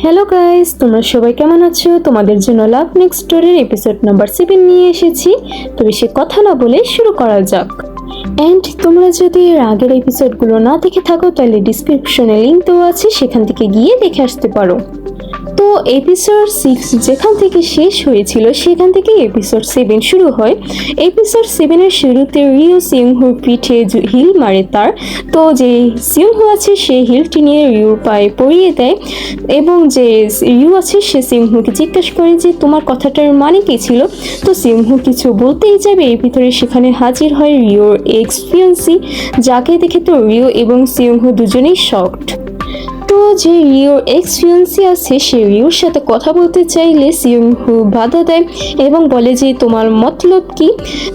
Hello guys, তোমরা সবাই কেমন আছো? তোমাদের জন্য লাভ নেক্সট স্টোরির এপিসোড নাম্বার 7 নিয়ে এসেছি। তো বেশি কথা না বলে শুরু করা যাক। অ্যান্ড তোমরা যদি এর আগের এপিসোডগুলো না দেখে থাকো তাহলে ডিসক্রিপশনে লিংক দেওয়া আছে, সেখান থেকে গিয়ে দেখে আসতে পারো। তো এপিসোড 6 যেখান থেকে শেষ হয়েছিল সেখান থেকে এপিসোড 7 শুরু হয়। এপিসোড 7-এর শুরুতে রিও সিংহুর পিঠে হিল মারে তার। তো যে সিংহু আছে সে হিলটি নিয়ে রিওর পায়ে পরিয়ে দেয় এবং যে রিও আছে সে সিংহুকে জিজ্ঞাসা করে যে তোমার কথাটার মানে কি ছিল। তো সিংহু কিছু বলতেই যাবে এর ভিতরে সেখানে হাজির হয় রিওর এক্স ফিয়ান্সি, যাকে দেখে তো রিও এবং সিংহু দুজনেই শকড। তো যে রিওর এক্স ফিয়ান্সি আছে সে রিওর সাথে কথা বলতে চাইলে সিংহু বাধা দেয় এবং বলে যে তোমার মতলব কি।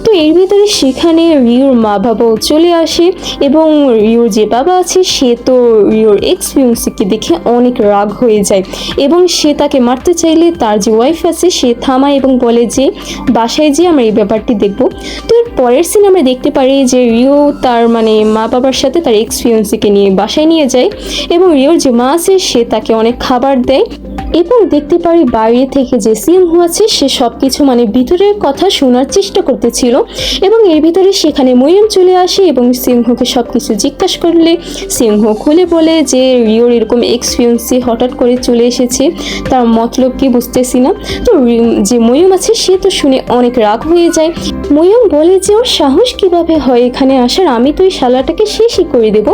তো এর ভিতরে সেখানে রিওর মা বাবাও চলে আসে এবং রিওর যে বাবা আছে সে তো রিওর এক্স ফিয়ান্সিকে দেখে অনেক রাগ হয়ে যায় এবং সে তাকে মারতে চাইলে তার যে ওয়াইফ আছে সে থামায় এবং বলে যে বাসায় যেয়ে আমরা এই ব্যাপারটি দেখব। তো এর পরের সিন আমরা দেখতে পারি যে রিও তার মা বাবার সাথে তার এক্স ফিয়ান্সিকে নিয়ে বাসায় নিয়ে যায় এবং রিওর যে মা আছে সে তাকে অনেক খাবার দেয় এবং দেখতে পারি বাইরে থেকে যে সিংহু আছে সে সবকিছু ভিতরের কথা শোনার চেষ্টা করতেছিল এবং এর ভিতরে সেখানে মরিয়ম চলে আসে এবং সিংহুকে সবকিছু জিজ্ঞাসা করলে সিংহু খুলে বলে যে রিওর এরকম এক্সপিরিয়েন্সি হঠাৎ করে চলে এসেছে, তার মতলব কি বুঝতেছি না। তো যে মরিয়ম আছে সে তো শুনে অনেক রাগ হয়ে যায়। মরিয়ম বলে যে ওর সাহস কিভাবে হয় এখানে আসার, আমি তো এই শালাটাকে শেষই করে দেব।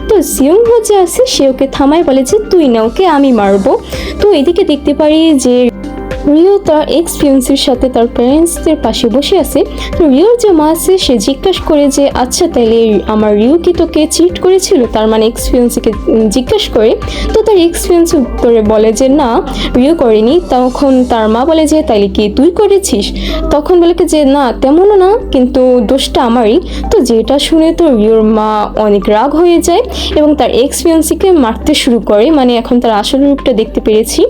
তো সিংহু যে আছে সে ওকে থামায় বলে যে তুই না, ওকে আমি মারবো। তো এদিকে দেখতে পারি যে রিও তার এক্স ফিয়ান্সির সাথে তার প্যারেন্টসদের পাশে বসে আছে। তো রিওর যে মা আছে সে জিজ্ঞাসা করে যে আচ্ছা তাইলে আমার রিও কি তোকে চিট করেছিল, তার এক্স ফিয়ান্সিকে জিজ্ঞাসা করে। তো তার এক্স ফিয়ান্সি উত্তরে বলে যে না, রিও করেনি। তখন তার মা বলে যে তাইলে কি তুই করেছিস? তখন বলে যে না তেমনও না, কিন্তু দোষটা আমারই। তো যেটা শুনে তো রিওর মা অনেক রাগ হয়ে যায় এবং তার এক্স ফিয়ান্সিকে মারতে শুরু করে, এখন তার আসল রূপটা দেখতে পেরেছি।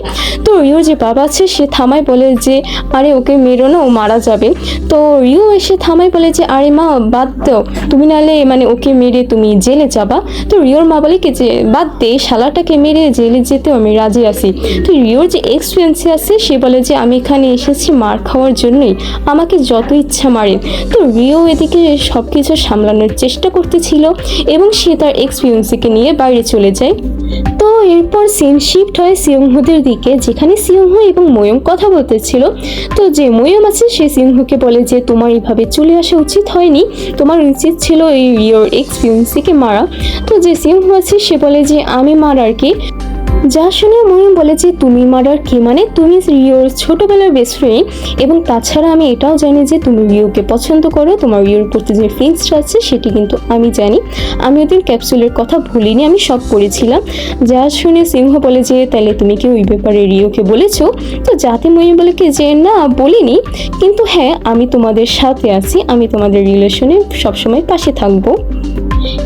তো রিওর যে বাবা আছে সে থামায় বলে যে আরে ওকে মেরো না, ও মারা যাবে। তো রিও এসে থামায় বলে যে আরে মা বাদ দাও, তুমি নাহলে ওকে মেরে তুমি জেলে যাবা। তো রিওর মা বলে কি যে বাদ দে, শালাটাকে মেরে জেলে যেতেও আমি রাজি আছি। তো রিওর যে এক্সপিরিয়েন্সি আছে সে বলে যে আমি এখানে এসেছি মার খাওয়ার জন্যই, আমাকে যত ইচ্ছা মারেন। তো রিও এদিকে সব কিছু সামলানোর চেষ্টা করতেছিল এবং সে তার এক্সপিরিয়েন্সিকে নিয়ে বাইরে চলে যায়। তো এরপর সিন শিফট হয় সিংহুদের দিকে, যেখানে সিংহু এবং ময়ূম কথা বলতেছিল। তো যে ময়ূম আছে সে সিংহুকে বলে যে তোমার এইভাবে চলে আসা উচিত হয়নি, তোমার উচিত ছিল এই রিওর এক্সপিরিয়েন্সিকে মারা। তো যে সিংহু আছে সে বলে যে আমি মারার কি? যা শুনে মরিয়ম বলে যে তুমি মার্ডার কি, তুমি রিওর ছোটবেলার বেস্ট ফ্রেন্ড এবং তাছাড়া আমি এটাও জানি যে তুমি রিওকে পছন্দ করো, তোমার রিওর প্রতি যে ফিলিংসটা আছে সেটি কিন্তু আমি জানি, আমি ওদের ক্যাপসুলের কথা ভুলিনি, আমি সব করেছিলাম। যা শুনে সিংহ বলে যে তাহলে তুমি কি ওই ব্যাপারে রিওকে বলেছো? তো যাতে মরিয়ম বলে কি যে না বলিনি, কিন্তু হ্যাঁ আমি তোমাদের সাথে আছি, আমি তোমাদের রিলেশনে সবসময় পাশে থাকবো।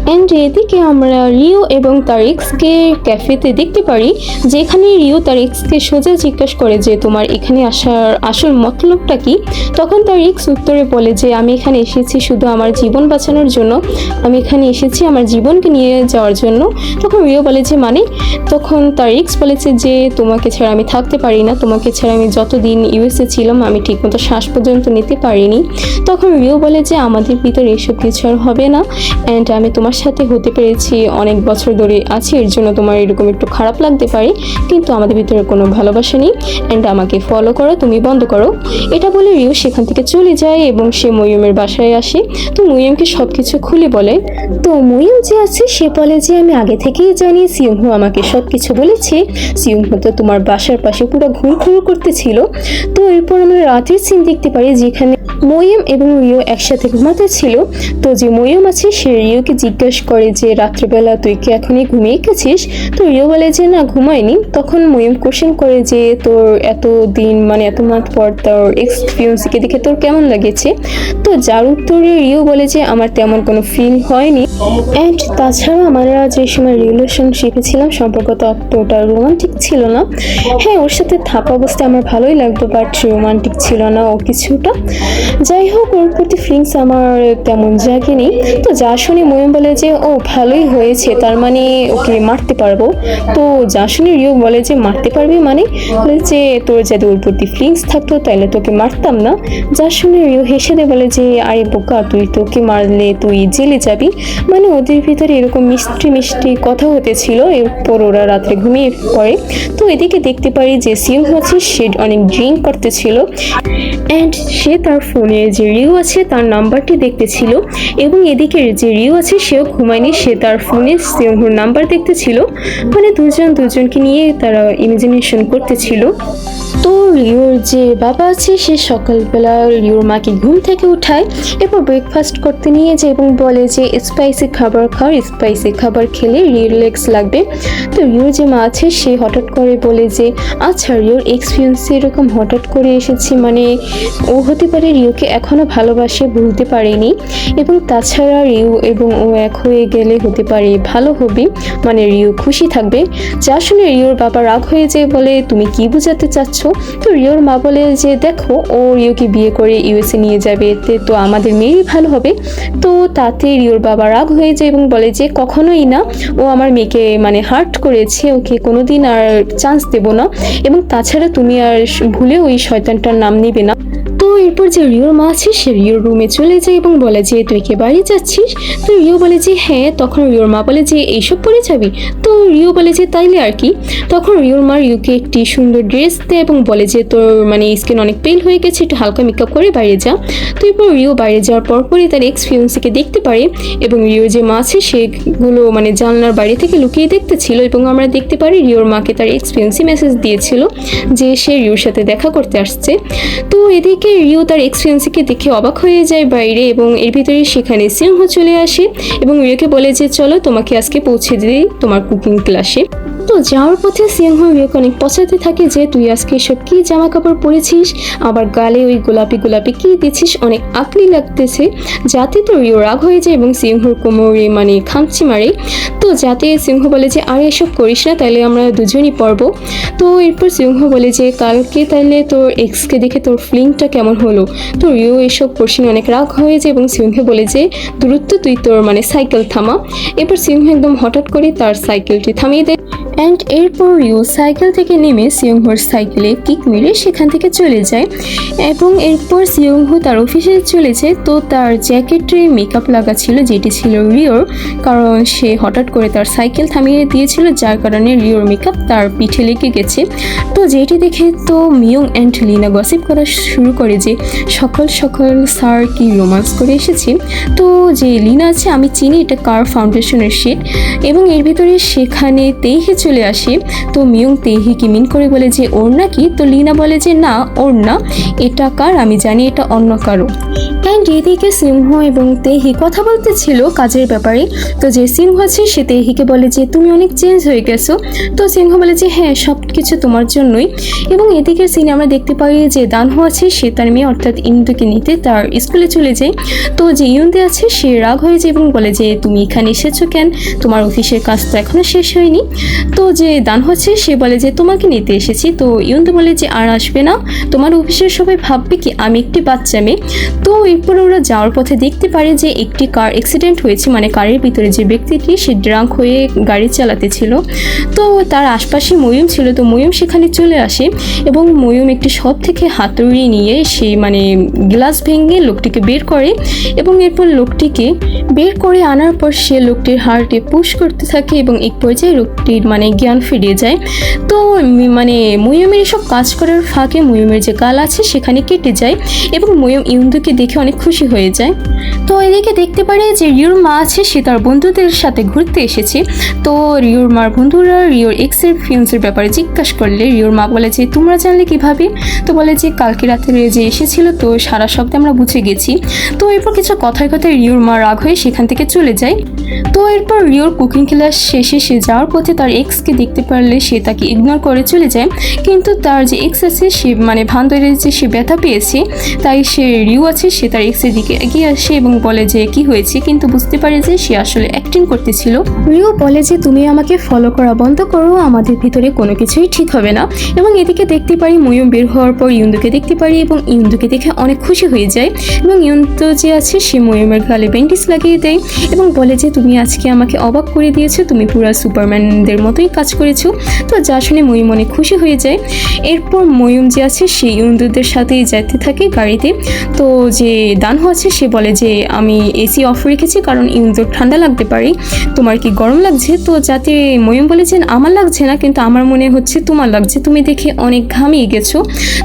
অ্যান্ড এদিকে আমরা রিও এবং তার এক্সকে ক্যাফেতে দেখতে পারি, যেখানে রিও তার এক্সকে সোজা জিজ্ঞাসা করে যে তোমার এখানে আসার আসল মতলবটা কি। তখন তার এক্স উত্তরে বলে যে আমি এখানে এসেছি শুধু আমার জীবন বাঁচানোর জন্য, আমি এখানে এসেছি আমার জীবনকে নিয়ে যাওয়ার জন্য। তখন রিও বলে যে তখন তার এক্স বলেছে যে তোমাকে ছাড়া আমি থাকতে পারি না, তোমাকে ছাড়া আমি যতদিন ইউএসএ ছিলাম আমি ঠিকমতো শ্বাস পর্যন্ত নিতে পারিনি। তখন রিও বলে যে আমাদের ভিতরে এসব কিছু আর হবে না, অ্যান্ড আমি তোমার সাথে হতে পেরেছি অনেক বছর ধরে আছি, এর জন্য তোমার এরকম একটু খারাপ লাগতে পারে, কিন্তু আমাদের ভিতরে কোনো ভালোবাসা নেই, অ্যান্ড আমাকে ফলো করো, তুমি বন্ধ করো। এটা বলে রিও সেখান থেকে চলে যায় এবং সে মরিয়মের বাসায় আসে। তো মরিয়মকে সব কিছু খুলে বলে। তো মরিয়ম যে আছে সে বলে যে আমি আগে থেকেই জানি, সিংহু আমাকে সব কিছু বলেছে, সিংহু তো তোমার বাসার পাশে পুরো ঘুরঘুর করতেছিল। তো এরপর আমরা রাতের সিন দেখতে পারি যেখানে মরিয়ম এবং রিও একসাথে ঘুমাতে ছিল। তো যে মরিয়ম আছে সে রিওকে জিজ্ঞাসা করে যে রাত্রেবেলা তুই কি এখনই ঘুমিয়ে গেছিস? তো রিও বলে যে না ঘুমায়নি। তখন মরিয়ম কোশ্চেন করে যে তোর এত দিন এত মাস পর তোর এক্সপিরিয়েন্সকে দেখে তোর কেমন লাগেছে? তো যার উত্তরে রিও বলে যে আমার তেমন কোনো ফিল হয়নি, অ্যান্ড তাছাড়া আমরা যে সময় রিলেশনশিপে ছিলাম সম্পর্কটা অতটা রোমান্টিক ছিল না। হ্যাঁ ওর সাথে থাকা অবস্থায় আমার ভালোই লাগতো, বাট রোমান্টিক ছিল না ও কিছুটা। যাই হোক ওর প্রতি ফিলিংস আমার তেমন জাগেনি। তো যা শুনে ময়ূর সিয়ং বলে যে ও ভালোই হয়েছে, তার মানে ওকে মারতে পারবো। তো যা শুনে রিও বলে যে মারতে পারবি মানে, বলে যে তোর যদি ওর প্রতি ফিলিংস থাকতো তাহলে তোকে মারতাম না। যা শুনে রিও হেসে দিয়ে বলে যে আরে বোকা, তুই তোকে মারলে তুই জেলে যাবি। মানে ওদের ভিতরে এরকম মিষ্টি মিষ্টি কথা হতেছিল। এরপর ওরা রাত্রে ঘুমিয়ে পড়ে। তো এদিকে দেখতে পারি যে সিয়ং হচ্ছে সে অনেক ড্রিঙ্ক করতেছিল অ্যান্ড সে তার ফোনে যে রিও আছে তার নাম্বারটি দেখতেছিল, এবং এদিকে যে রিও আছে সেও ঘুমায়নি, সে তার ফোনে সিয়ংহুর নাম্বার দেখতেছিল। মানে দুজনকে নিয়ে তারা ইমাজিনেশন করতেছিল। তো রিওর যে বাবা আছে সে সকালবেলা রিওর মাকে ঘুম থেকে উঠায়, এরপর ব্রেকফাস্ট করতে নিয়ে যায় এবং বলে যে স্পাইসি খাবার খাও, স্পাইসি খাবার খেলে রিল্যাক্স লাগবে। তো রিওর যে মা আছে সে হঠাৎ করে বলে যে আচ্ছা রিওর এক্সপিরিয়েন্স এরকম হঠাৎ করে এসেছে, মানে ও হতে পারে রিওকে এখনও ভালোবাসে, ভুলতে পারেনি, এবং তাছাড়া রিও এবং ও এক হয়ে গেলে হতে পারে ভালো হবে, মানে রিও খুশি থাকবে। যা শুনে রিওর বাবা রাগ হয়ে যায়, বলে তুমি কি বোঝাতে চাচ্ছ? তো রিওর মা বলে যে দেখো ও রিওকে বিয়ে করে ইউএসএ নিয়ে যাবে, এতে তো আমাদের মেয়েরই ভালো হবে। তো তাতে রিওর বাবা রাগ হয়ে যায় এবং বলে যে কখনোই না, ও আমার মেয়েকে মানে হার্ট করেছে, ওকে কোনোদিন আর চান্স দেবো না, এবং তাছাড়া তুমি আর ভুলে ওই শয়তানটার নাম নিবে না। তো এরপর যে রিওর মা আছে সে রিওর রুমে চলে যায় এবং বলে যে তুই কি বাড়ি যাচ্ছিস? তো রিও বলে যে হ্যাঁ। তখন রিওর মা বলে যে এইসব পরে যাবি? তো রিও বলে যে তাইলে আর কি। তখন রিওর মা রিওকে একটি সুন্দর ড্রেস দেয় এবং বলে যে তোর মানে স্কিন অনেক পেল হয়ে গেছে, একটু হালকা মেকআপ করে বাইরে যা। তো এরপর রিও বাইরে যাওয়ার পরপরই তার এক্সপিরিয়েন্সকে দেখতে পারে, এবং রিওর যে মা আছে সেগুলো মানে জানলার বাইরে থেকে লুকিয়ে দেখতেছিল, এবং আমরা দেখতে পারি রিওর মাকে তার এক্সপিরিয়েন্সই মেসেজ দিয়েছিল যে সে রিওর সাথে দেখা করতে আসছে। তো এদিকে রিও তার এক্সপিরিয়েন্সকে দেখে অবাক হয়ে যায় বাইরে, এবং এর ভিতরে সেখানে সিংহ চলে আসে এবং রিওকে বলে যে চলো তোমাকে আজকে পৌঁছে দিই তোমার কুকিং ক্লাসে। তো যাওয়ার পথে সিংহ রিওকে অনেক পচাতে থাকে যে তুই আজকে এসব কি জামা কাপড় পরেছিস, আবার গালে ওই গোলাপি গোলাপি কি দিচ্ছিস, অনেক আকলি লাগতেছে। যাতে তো রিও রাগ হয়ে যায় এবং সিংহর কোমরে মানে খামচি মারে। তো যাতে সিংহ বলে যে আরে এসব করিস না, তাইলে আমরা দুজনই পড়বো। তো এরপর সিংহ বলে যে কালকে তাইলে তোর এক্সকে দেখে তোর ফিলিংটা কেমন হলো? তো রিও এসব কোশ্চেন অনেক রাগ হয়ে যায় এবং সিংহ বলে যে দ্রুত তুই তোর মানে সাইকেল থামা। এরপর সিংহ একদম হঠাৎ করে তার সাইকেলটি থামিয়ে দেয় অ্যান্ড এরপর রিও সাইকেল থেকে নেমে সিয়ংহোর সাইকেলে কিক মেরে সেখান থেকে চলে যায়, এবং এরপর সিয়ংহো তার অফিসে চলে যায়। তো তার জ্যাকেটে মেকআপ লাগা ছিল যেটি ছিল রিওর, কারণ সে হঠাৎ করে তার সাইকেল থামিয়ে দিয়েছিল, যার কারণে রিওর মেকআপ তার পিঠে লেগে গেছে। তো যেটি দেখে তো মিয়ং অ্যান্ড লিনা গসিপ করা শুরু করে যে সকাল সকাল স্যার কি রোমান্স করে এসেছে। তো যে লিনা আছে আমি চিনি এটা কার ফাউন্ডেশনের শেড, এবং এর ভিতরে সেখানে তেইহে চলে আসে। তো মিয়ং তেইহিকে মিন করে বলে যে ওর নাকি? তো লিনা বলে যে না ওর না, এটা কার আমি জানি, এটা অন্য কারো। অ্যান্ড এদিকে সিংহ এবং তেহি কথা বলতেছিল কাজের ব্যাপারে। তো যে সিংহ আছে সে তেহিকে বলে যে তুমি অনেক চেঞ্জ হয়ে গেছো। তো সিংহ বলে যে হ্যাঁ সব কিছু তোমার জন্যই। এবং এদিকে সিনে আমরা দেখতে পাই যে দানহো আছে সে তার মেয়ে অর্থাৎ ইন্দুকে নিতে তার স্কুলে চলে যায়। তো যে ইউনদে আছে সে রাগ হয়ে যায় এবং বলে যে তুমি এখানে এসেছো কেন, তোমার অফিসের কাজ তো এখনো শেষ হয়নি। তো যে দানহো আছে সে বলে যে তোমাকে নিতে এসেছি। তো ইউনদে বলে যে আর আসবে না, তোমার অফিসের সবাই ভাববে কি আমি একটি বাচ্চা মেয়ে। তো এরপর ওরা যাওয়ার পথে দেখতে পারে যে একটি কার অ্যাক্সিডেন্ট হয়েছে, মানে কারের ভিতরে যে ব্যক্তিটি সে ড্রাঙ্ক হয়ে গাড়ি চালাতে ছিল। তো তার আশপাশে ময়ূম ছিল। তো ময়ূম সেখানে চলে আসে এবং ময়ূম একটি শপ থেকে হাতুড়ি নিয়ে সে মানে গ্লাস ভেঙে লোকটিকে বের করে, এবং এরপর লোকটিকে বের করে আনার পর সে লোকটির হার্টে পুশ করতে থাকে এবং এক পর্যায়ে লোকটির মানে জ্ঞান ফিরে যায়। তো মানে ময়ূমের এসব কাজ করার ফাঁকে ময়ূমের যে গাল আছে সেখানে কেটে যায় এবং ময়ূম ইউন্দুকে দেখে অনেক খুশি হয়ে যায়। তো এদিকে দেখতে পারে যে রিওর মা আছে সে তার বন্ধুদের সাথে ঘুরতে এসেছে। তো রিওর মার বন্ধুরা রিওর এক্সের ফিউন্সের ব্যাপারে জিজ্ঞাসা করলে রিওর মা বলে যে তোমরা জানলে কিভাবে? তো বলে যে কালকে রাতে যে এসেছিল তো সারা শব্দে আমরা বুঝে গেছি। তো এরপর কিছু কথায় কথায় রিওর মা রাগ হয়ে সেখান থেকে চলে যায়। তো এরপর রিওর কুকিং ক্লাস শেষে সে যাওয়ার পথে তার এক্সকে দেখতে পারলে সে তাকে ইগনোর করে চলে যায়, কিন্তু তার যে এক্স আছে সে মানে ভান ধরে যে সে ব্যথা পেয়েছে, তাই সে রিও আছে সে তার এক্সের দিকে এগিয়ে আসে এবং বলে যে কি হয়েছে, কিন্তু বুঝতে পারে যে সে আসলে অ্যাক্টিং করতেছিল। রিও বলে যে তুমি আমাকে ফলো করা বন্ধ করো, আমাদের ভিতরে কোনো কিছুই ঠিক হবে না। এবং এদিকে দেখতে পারি ময়ূম বের হওয়ার পর ইউন্দুকে দেখতে পারি এবং ইউন্দুকে দেখে অনেক খুশি হয়ে যায় এবং ইউন্দু যে আছে সে ময়ূমের গালে ব্যান্ডেজ লাগিয়ে দেয় এবং বলে যে তুমি আজকে আমাকে অবাক করে দিয়েছো, তুমি পুরো সুপারম্যানদের মতোই কাজ করেছো। তো যা শুনে ময়ূম অনেক খুশি হয়ে যায়। এরপর ময়ূম যে আছে সে ইউন্দুদের সাথেই যেতে থাকে গাড়িতে। তো যে দানহো আছে সে বলে যে আমি এসি অফ রেখেছি কারণ ইউন্দুর ঠান্ডা লাগতে পারে, তোমার কি গরম লাগছে? তো যাতে ময়ূম বলে যে আমার লাগছে না, কিন্তু আমার মনে হচ্ছে তোমার লাগছে, তুমি দেখে অনেক ঘামিয়ে গেছো।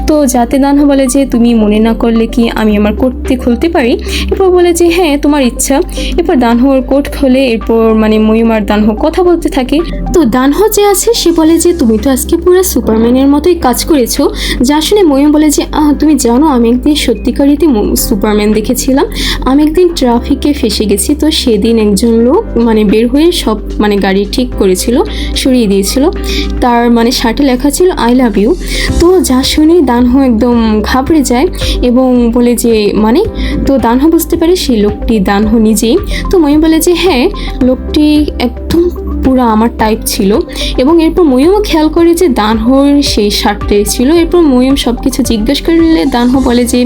তো যাতে দানহো বলে যে তুমি মনে না করলে কি আমি আমার কোটটি খুলতে পারি? এরপর বলে যে হ্যাঁ তোমার ইচ্ছা। এরপর দানহোর কোট খোলে। এরপর মানে ময়ূম আর দানহো কথা বলতে থাকে। তো দানহো যে আছে সে বলে যে তুমি তো আজকে পুরো সুপারম্যানের মতোই কাজ করেছো। যা শুনে ময়ূম বলে যে তুমি জানো আমি একদিন সত্যিকারীতে সুপারম্যান দেখেছিলাম। আমি একদিন ট্রাফিকে ফেসে গেছি, তো সেদিন একজন লোক মানে বের হয়ে সব মানে গাড়ি ঠিক করেছিল, সরিয়ে দিয়েছিল। তার মানে শার্টে লেখা ছিল আই লাভ ইউ। তো যা শুনে দানহো একদম ঘাবড়ে যায় এবং বলে যে মানে, তো দানহো বুঝতে পারে সেই লোকটি দানহো নিজেই। তো ময়ূম বলে যে হ্যাঁ লোকটি একদম পুরো আমার টাইপ ছিল। এবং এরপর ময়ূমও খেয়াল করে যে দানহোর সেই শার্টটাই ছিল। এরপর ময়ূম সব কিছু জিজ্ঞেস করলে দানহো বলে যে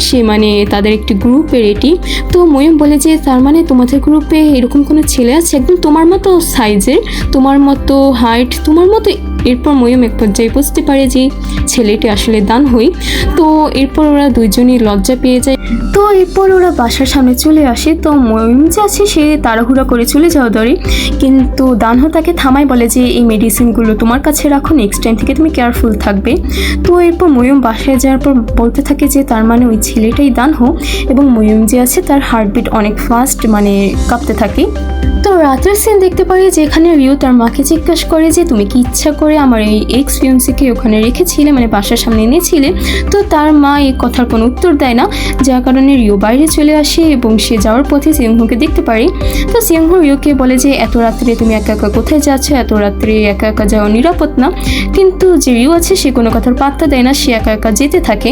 সে মানে তাদের একটি গ্রুপের এটি। তো ময়ূম বলে যে তার মানে তোমাদের গ্রুপে এরকম কোনো ছেলে আছে একদম তোমার মতো সাইজের, তোমার মতো হাইট, তোমার মতো। এরপর ময়ূম এক পর্যায়ে বুঝতে পারে যে ছেলেটি আসলে দানহোই। তো এরপর ওরা দুইজনই লজ্জা পেয়ে যায়। তো এরপর ওরা বাসার সামনে চলে আসে। তো ময়ূম যে আছে সে তাড়াহুড়া করে চলে যাওয়া ধরে, কিন্তু দানহো তাকে থামায়, বলে যে এই মেডিসিনগুলো তোমার কাছে রাখো, নেক্সট টাইম থেকে তুমি কেয়ারফুল থাকবে। তো এরপর ময়ূম বাসায় যাওয়ার পর বলতে থাকে যে তার মানে ওই ছেলেটাই দানহো। এবং ময়ূম যে আছে তার হার্টবিট অনেক ফাস্ট মানে কাঁপতে থাকে। তো রাতের সিন দেখতে পারি যেখানে রিও তার মাকে জিজ্ঞাসা করে যে তুমি কি ইচ্ছা করে আমার এই এক্স ফিয়ান্সিকে ওখানে রেখেছিলে, মানে বাসার সামনে এনেছিলে? তো তার মা এই কথার কোনো উত্তর দেয় না, যার কারণে রিও বাইরে চলে আসে এবং সে যাওয়ার পথে সিংহকে দেখতে পারে। তো সিংহ রিওকে বলে যে এত রাত্রে তুমি একা একা কোথায় যাচ্ছ, এত রাত্রে একা একা যাওয়া নিরাপদ না। কিন্তু যে রিও আছে সে কোনো কথার পাত্তা দেয় না, সে একা একা যেতে থাকে।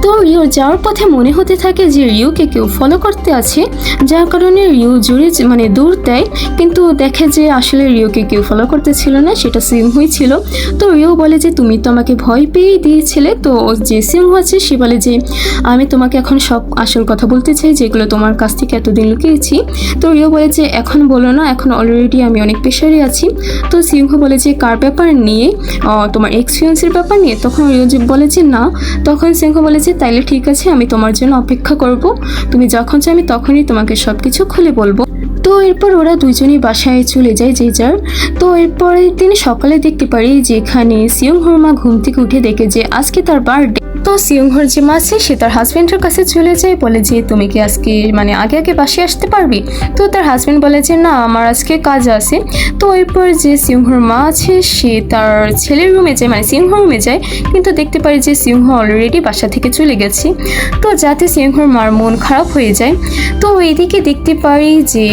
তো রিও যাওয়ার পথে মনে হতে থাকে যে রিওকে কেউ ফলো করতে আছে, যার কারণে রিও জোরে মানে দৌড় দেয়, কিন্তু দেখে যে আসলে রিওকে কেউ ফলো করতেছিল না, সেটা সিংহই ছিল। তো রিও বলে যে তুমি তো আমাকে ভয় পেয়েই দিয়েছিলে। তো যে সিংহ আছে সে বলে যে আমি তোমাকে এখন সব আসল কথা বলতে চাই যেগুলো তোমার কাছ থেকে এতদিন লুকিয়েছি। তো রিও বলে যে এখন বলো না, এখন অলরেডি আমি অনেক প্রেশারে আছি। তো সিংহ বলে যে কার ব্যাপার নিয়ে, তোমার এক্সপিরিয়েন্সের ব্যাপার নিয়ে? তখন রিও বলে যে না। তখন সিংহ বলে যে তাইলে ঠিক আছে, আমি তোমার জন্য অপেক্ষা করব, তুমি যখন চাই আমি তখনই তোমাকে সব কিছু খুলে বলবো। তো এরপর ওরা দুইজনই বাসায় চলে যায় যে যার। তো এরপরের দিন সকালে দেখতে পারি যেখানে সিংহর মা ঘুম থেকে উঠে দেখে যে আজকে তার বার্থডে। তো সিংহর যে মা আছে সে তার হাজব্যান্ডের কাছে চলে যায়, বলে যে তুমি কি আজকে মানে আগে আগে বাসায় আসতে পারবি? তো তার হাজব্যান্ড বলে যে না আমার আজকে কাজ আছে। তো এরপর যে সিংহর মা আছে সে তার ছেলের রুমে যায়, মানে সিংহ রুমে যায়, কিন্তু দেখতে পারি যে সিংহ অলরেডি বাসা থেকে চলে গেছে। তো যাতে সিংহর মার মন খারাপ হয়ে যায়। তো এদিকে দেখতে পারি যে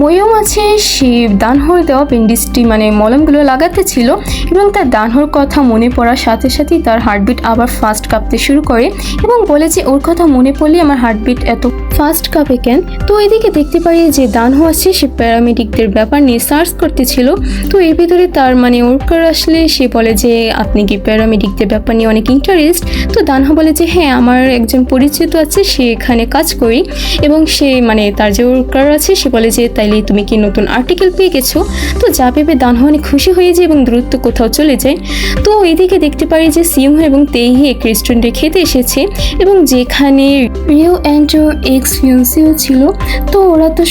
ময়ূম আছে সে দানহোর দেওয়া ব্যান্ডেজটি মানে মলমগুলো লাগাতে ছিল এবং তার দানহোর কথা মনে পড়ার সাথে সাথেই তার হার্টবিট আবার ফাস্ট কাঁপতে শুরু করে এবং বলে যে ওর কথা মনে পড়লে আমার হার্টবিট এত ফাস্ট কাঁপে কেন। তো এদিকে দেখতে পারি যে দানহো আছে সে প্যারামেডিকদের ব্যাপার নিয়ে সার্চ করতেছিল। তো এর ভিতরে তার মানে ওয়ার্কার আসলে সে বলে যে আপনি কি প্যারামেডিকদের ব্যাপার নিয়ে অনেক ইন্টারেস্ট? তো দানহো বলে যে হ্যাঁ আমার একজন পরিচিত আছে, সে এখানে কাজ করি। এবং সে মানে তার যে ওয়ার্কার আছে সে বলে যে তাইলে তুমি কি নতুন আর্টিকেল পেয়ে গেছো? তো যা ভেবে দানহো অনেক খুশি হয়ে যায় এবং দ্রুত কোথাও চলে যায়। তো এদিকে দেখতে পারি যে সিংহ এবং তেইহি এক রেস্টুরেন্টে খেতে এসেছে এবং যেখানে রিও অ্যান্ড এক্স ফিয়ান্সিও ছিল। তো ওরা তো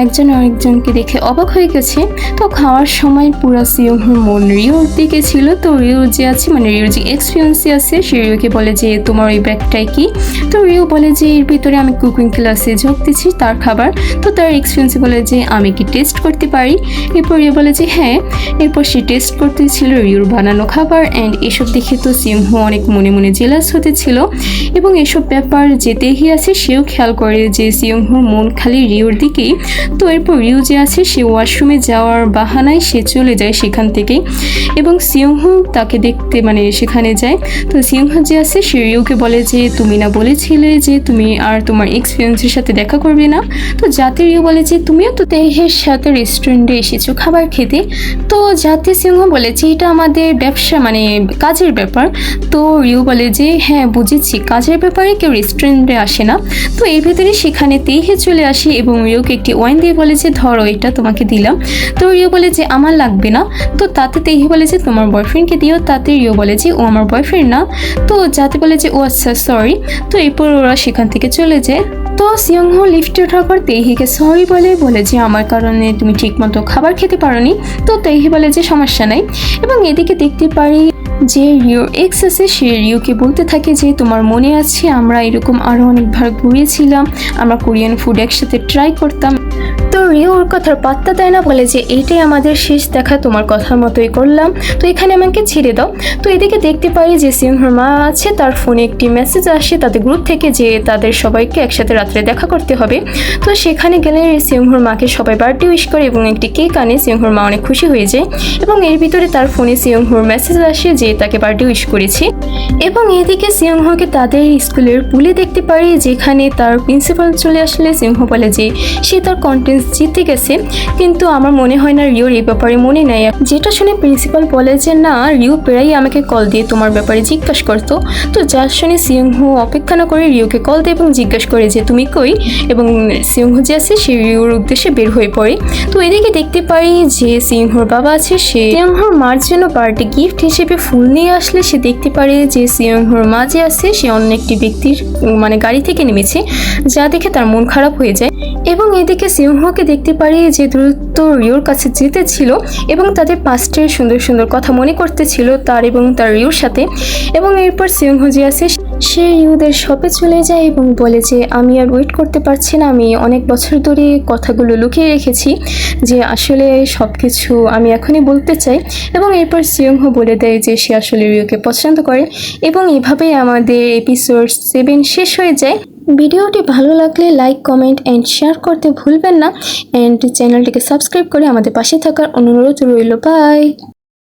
একজন আরেকজনকে দেখে অবাক হয়ে গেছে। তো খাওয়ার সময় পুরো সিংহর মন রিওর দিকে ছিল। তো রিও যে আছে মানে রিওর যে এক্স ফিয়ান্সি আছে সে রিওকে বলে যে তোমার ওই ব্যাগটাই কি? তো রিও বলে যে এর ভিতরে আমি কুকিং ক্লাসে যোগ দিচ্ছি তার খাবার। তো তার এক্স ফিয়ান্সি বলে যে আমি কি টেস্ট করতে পারি? এরপর রিও বলে যে হ্যাঁ। এরপর সে টেস্ট করতেছিল রিওর বানানো খাবার অ্যান্ড এসব দেখে তো সিংহ অনেক মনে মনে জেলাস হতেছিল এবং এসব ব্যাপার যে তেহি আছে সেও খেয়াল করে যে সিয়ংহোর মন খালি রিওর দিকেই। তো এরপর রিও যে আছে সে ওয়াশরুমে যাওয়ার বাহানায় সে চলে যায় সেখান থেকেই এবং সিয়ংহো তাকে দেখতে মানে সেখানে যায়। তো সিয়ংহো যে আছে সে রিওকে বলে যে তুমি না বলেছিলে যে তুমি আর তোমার এক্সপিরিয়েন্সের সাথে দেখা করবে না। তো যাতে রিও বলে যে তুমিও তো তেহের সাথে রেস্টুরেন্টে এসেছো খাবার খেতে। তো যাতে সিয়ংহো বলে যে এটা আমাদের ব্যবসা মানে কাজের ব্যাপার। তো রিও বলে যে হ্যাঁ বুঝেছি, কাজের ব্যাপারে কেউ রেস্টুরেন্টে আসে না। তো এর ভেতরে সেখানে তেহে চলে আসে এবং রিওকে একটি ওয়াইন দিয়ে বলে যে ধরো এটা তোমাকে দিলাম। তো রিও বলে যে আমার লাগবে না। তো তাতে তেহে বলে যে তোমার বয়ফ্রেন্ডকে দিও। তাতে রিও বলে যে ও আমার বয়ফ্রেন্ড না। তো যাতে বলে যে ও আচ্ছা সরি। তো এরপর ওরা সেখান থেকে চলে যায়। তো সিয়ংহো লিফটে ওঠার পর তেহিকে সরি বলে যে আমার কারণে তুমি ঠিকমতো খাবার খেতে পারোনি। তো তেহি বলে যে সমস্যা নাই এবং এদিকে দেখতে পারি যে রিওর এক্স আছে সে রিওকে বলতে থাকে যে তোমার মনে আছে আমরা এরকম আরও অনেকবার ঘুরিয়েছিলাম, আমরা কোরিয়ান ফুড একসাথে ট্রাই করতাম। তো রিও ওর কথার পাত্তা দেয় না, বলে যে এইটাই আমাদের শেষ দেখা, তোমার কথার মতোই করলাম, তো এখানে আমাকে ছেড়ে দাও। তো এদিকে দেখতে পারি যে সিয়ংহোর মা আছে, তার ফোনে একটি মেসেজ আসে তাদের গ্রুপ থেকে যে তাদের সবাইকে একসাথে রাত্রে দেখা করতে হবে। তো সেখানে গেলে সিয়ংহোর মাকে সবাই বার্থডে উইশ করে এবং একটি কেক আনে। সিয়ংহোর মা অনেক খুশি হয়ে যায় এবং এর ভিতরে তার ফোনে সিয়ংহোর মেসেজ আসে যে তাকে বার্থডে উইশ করেছি। এবং এদিকে সিয়ংহোকে তাদের স্কুলের পুলে দেখতে পারি যেখানে তার প্রিন্সিপাল চলে আসলে সিয়ংহো বলে যে সে তার কন্টেন্ট জিতে গেছে, কিন্তু আমার মনে হয় না রিওর এই ব্যাপারে মনে নেয়। যেটা শুনে প্রিন্সিপাল বলে যে না, রিও প্রায়ই আমাকে কল দিয়ে তোমার ব্যাপারে জিজ্ঞাসা করতো। তো যার শুনে সিয়ংহো অপেক্ষা না করে রিওকে কল দেয় এবং জিজ্ঞাসা করে যে তুমি কই, এবং সিয়ংহো যে আছে সে রিওর উদ্দেশ্যে বের হয়ে পড়ে। তো এদিকে দেখতে পারি যে সিয়ংহোর বাবা আছে, সে সিয়ংহোর মার জন্য বার্থডে গিফট হিসেবে ফুল নিয়ে আসলে সে দেখতে পারে যে সিয়ংহোর মা যে আছে সে অন্য একটি ব্যক্তির মানে গাড়ি থেকে নেমেছে, যা দেখে তার মন খারাপ হয়ে যায়। এবং এদিকে সিয়ংহোকে দেখতে পারি যে দ্রুত রিওর কাছে যেতেছিল এবং তাদের পাস্টের সুন্দর সুন্দর কথা মনে করতেছিল তার এবং তার রিওর সাথে। এবং এরপর সিয়ংহো যে আছে সে রিওদের শপে চলে যায় এবং বলে যে আমি আর ওয়েট করতে পারছি না, আমি অনেক বছর ধরে কথাগুলো লুকিয়ে রেখেছি, যে আসলে সব কিছু আমি এখনই বলতে চাই। এবং এরপর সিয়ংহো বলে দেয় যে সে আসলে রিওকে পছন্দ করে। এবং এভাবেই আমাদের এপিসোড 7 শেষ হয়ে যায়। ভিডিওটি ভালো লাগলে লাইক, কমেন্ট অ্যান্ড শেয়ার করতে ভুলবেন না, অ্যান্ড চ্যানেলটিকে সাবস্ক্রাইব করে আমাদের পাশে থাকার অনুরোধ রইল। বাই।